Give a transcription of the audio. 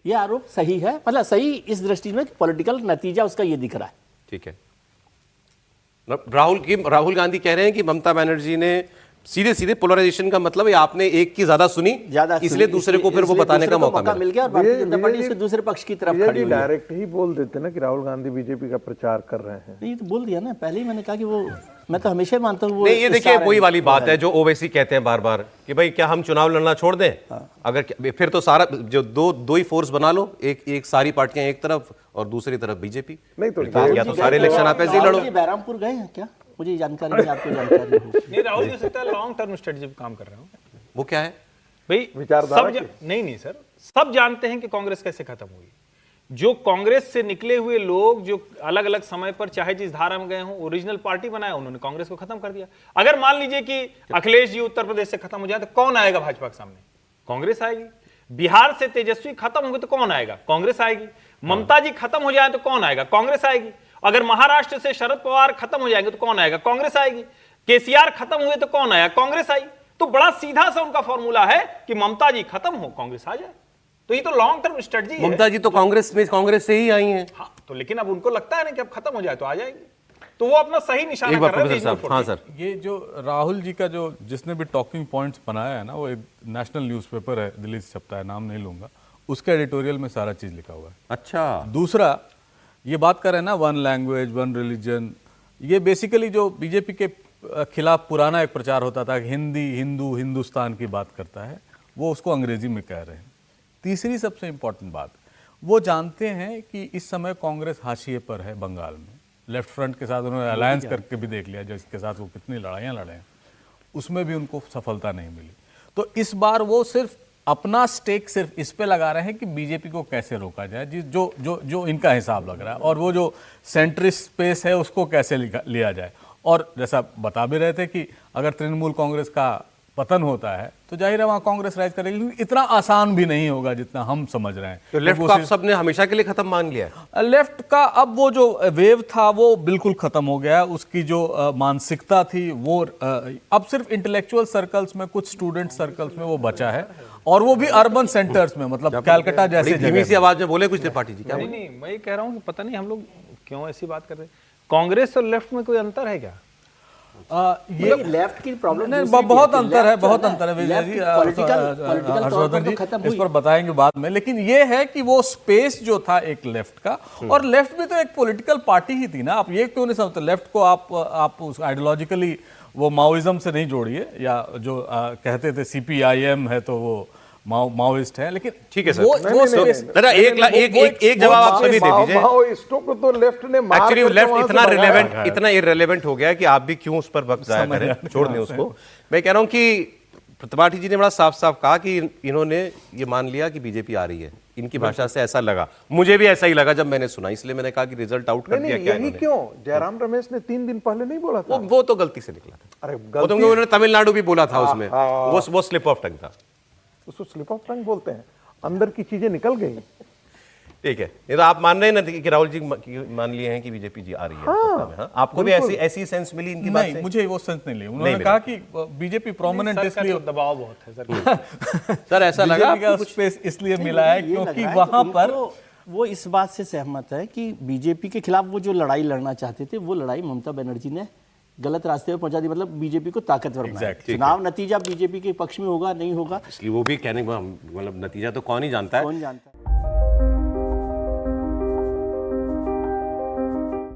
ये आरोप सही है, मतलब सही इस दृष्टि में पॉलिटिकल नतीजा उसका ये दिख रहा है। ठीक है। राहुल गांधी कह रहे हैं कि ममता बनर्जी ने सीधे सीधे पोलराइजेशन का मतलब है आपने एक की ज्यादा सुनी, इसलिए दूसरे को फिर वो बताने का मौका मिल गया और भारतीय जनता पार्टी उसके दूसरे पक्ष की तरफ खड़ी हुई है। डायरेक्ट ही बोल देते ना कि राहुल गांधी बीजेपी का प्रचार कर रहे हैं। नहीं तो बोल दिया ना, पहले ही मैंने कहा कि वो, मैं तो हमेशा मानता हूँ वो नहीं, ये देखिए वही वाली बात है जो ओवैसी कहते हैं बार बार कि भाई क्या हम चुनाव लड़ना छोड़ दें? अगर फिर तो सारा जो दो ही फोर्स बना लो, एक सारी पार्टियां एक तरफ और दूसरी तरफ बीजेपी। नहीं तो या तो सारे इलेक्शन आप ऐसे ही लड़ो। बहरामपुर गए हैं क्या? मुझे जानकारी नहीं, आपको जानकारी हो? नहीं, राहुल जी सकता है लॉन्ग टर्म स्ट्रेटजी पे काम कर रहे हो। वो क्या है भाई? विचारधारा नहीं सर, सब जानते हैं कि कांग्रेस कैसे खत्म हुई। जो कांग्रेस से निकले हुए लोग जो अलग अलग समय पर चाहे जिस धारा में गए हों, ओरिजिनल पार्टी बनाया, उन्होंने कांग्रेस को खत्म कर दिया। अगर मान लीजिए कि अखिलेश जी उत्तर प्रदेश से खत्म हो जाए तो कौन आएगा भाजपा के सामने? कांग्रेस आएगी। बिहार से तेजस्वी खत्म होंगे तो कौन आएगा? कांग्रेस आएगी। ममता जी खत्म हो जाए तो कौन आएगा? कांग्रेस आएगी। अगर महाराष्ट्र से शरद पवार खत्म हो जाएंगे तो कौन आएगा? कांग्रेस आएगी। केसीआर खत्म हुए तो कौन आया? कांग्रेस आई। तो बड़ा सीधा सा उनका फॉर्मूला है कि ममता जी खत्म हो, कांग्रेस आ जाए। तो ये तो लॉन्ग टर्म स्ट्रेटजी है। ममता जी तो कांग्रेस से ही आई हैं। हाँ, तो लेकिन अब उनको लगता है ना कि अब खत्म हो जाए तो आ जाएगी, तो वो अपना सही निशाना कर रहे हैं। हाँ सर, ये जो राहुल जी का जो जिसने भी टॉकिंग पॉइंट्स बनाया है ना, वो एक नेशनल न्यूज़पेपर है, दिल्ली से छपता है, नाम नहीं लूंगा, उसके एडिटोरियल में सारा चीज लिखा हुआ है। अच्छा। दूसरा, ये बात कर रहे हैं ना वन लैंग्वेज वन रिलीजन, ये बेसिकली जो बीजेपी के खिलाफ पुराना एक प्रचार होता था कि हिंदी हिंदू हिंदुस्तान की बात करता है, वो उसको अंग्रेजी में कह रहे हैं। तीसरी सबसे इंपॉर्टेंट बात, वो जानते हैं कि इस समय कांग्रेस हाशिए पर है बंगाल में। लेफ्ट फ्रंट के साथ उन्होंने अलायंस करके भी देख लिया, जिसके साथ वो कितनी लड़ाइयाँ लड़े हैं, उसमें भी उनको सफलता नहीं मिली। तो इस बार वो सिर्फ अपना स्टेक सिर्फ इस पे लगा रहे हैं कि बीजेपी को कैसे रोका जाए, जो जो जो इनका हिसाब लग रहा है, और वो जो सेंट्रिस्ट स्पेस है उसको कैसे लिया जाए। और जैसा बता भी रहे थे कि अगर तृणमूल कांग्रेस का पतन होता है तो जाहिर है वहां कांग्रेस राइज करेगी, लेकिन इतना आसान भी नहीं होगा जितना हम समझ रहे हैं। तो लेफ्ट को आप सबने हमेशा के लिए खत्म मान लिया है। लेफ्ट का अब वो जो वेव था वो बिल्कुल खत्म हो गया। उसकी जो मानसिकता थी वो अब सिर्फ इंटेलेक्चुअल सर्कल्स में, कुछ स्टूडेंट सर्कल्स में वो बचा है, और वो भी अर्बन सेंटर्स में, मतलब कलकत्ता जैसे धीमी सी आवाज में बोले कुछ त्रिपाठी जी। क्या नहीं नहीं, मैं ये कह रहा हूँ कि पता नहीं हम लोग क्यों ऐसी बात कर रहे हैं। कांग्रेस और लेफ्ट में कोई अंतर है क्या? ये लेफ्ट की प्रॉब्लम नहीं, बहुत अंतर है, बहुत अंतर है विजय जी, हर्षवर्धन जी इस पर बताएंगे बाद में। लेकिन ये है कि वो स्पेस जो था एक लेफ्ट का, और लेफ्ट भी तो एक पॉलिटिकल पार्टी ही थी ना। आप ये क्यों नहीं समझते? लेफ्ट को आप उस आइडियोलॉजिकली वो माओइज्म से नहीं जोड़िए, या जो कहते थे सीपीआईएम है तो वो माओइस्ट है, लेकिन ठीक है सर। दादा एक जवाब आप सभी दे दीजिए। माओइस्टों को तो लेफ्ट ने मार एक्चुअली करके लेफ्ट वहां से इतना भगाया। रिलेवेंट, इतना इररिलेवेंट हो गया कि आप भी क्यों उस पर वक्त जाया करें, छोड़ दें उसको। मैं कह रहा हूं कि त्रिपाठी जी ने बड़ा साफ साफ कहा कि इन्होंने ये मान लिया कि बीजेपी आ रही है। इनकी भाषा से ऐसा लगा, मुझे भी ऐसा ही लगा जब मैंने सुना, इसलिए मैंने कहा कि रिजल्ट आउट कर दिया क्या यही क्यों? जयराम रमेश ने 3 दिन पहले नहीं बोला था? वो तो गलती से निकला था। अरे वो तो उन्होंने तमिलनाडु भी बोला था उसमें, वो स्लिप ऑफ टंग था। उसको स्लिप ऑफ टंग बोलते हैं, अंदर की चीजें निकल गई। ठीक है, ये तो आप मान रहे हैं ना कि राहुल जी मान लिए हैं कि बीजेपी जी आ रही है। हाँ, आपको भी ऐसी सेंस मिली इनकी बात से? नहीं, मुझे वो सेंस नहीं ली। उन्होंने कहा कि बीजेपी प्रोमिनेंट इसलिए, दबाव बहुत है सर। सर ऐसा लगा का स्पेस इसलिए मिला है क्योंकि वहां पर वो इस बात से सहमत है कि बीजेपी के खिलाफ वो जो लड़ाई लड़ना चाहते थे, वो लड़ाई ममता बनर्जी ने गलत रास्ते पे पहुंचा दी, मतलब बीजेपी को ताकतवर बनाया। चुनाव नतीजा बीजेपी के पक्ष में होगा नहीं होगा, इसलिए वो भी कहने का मतलब नतीजा तो कौन ही जानता है।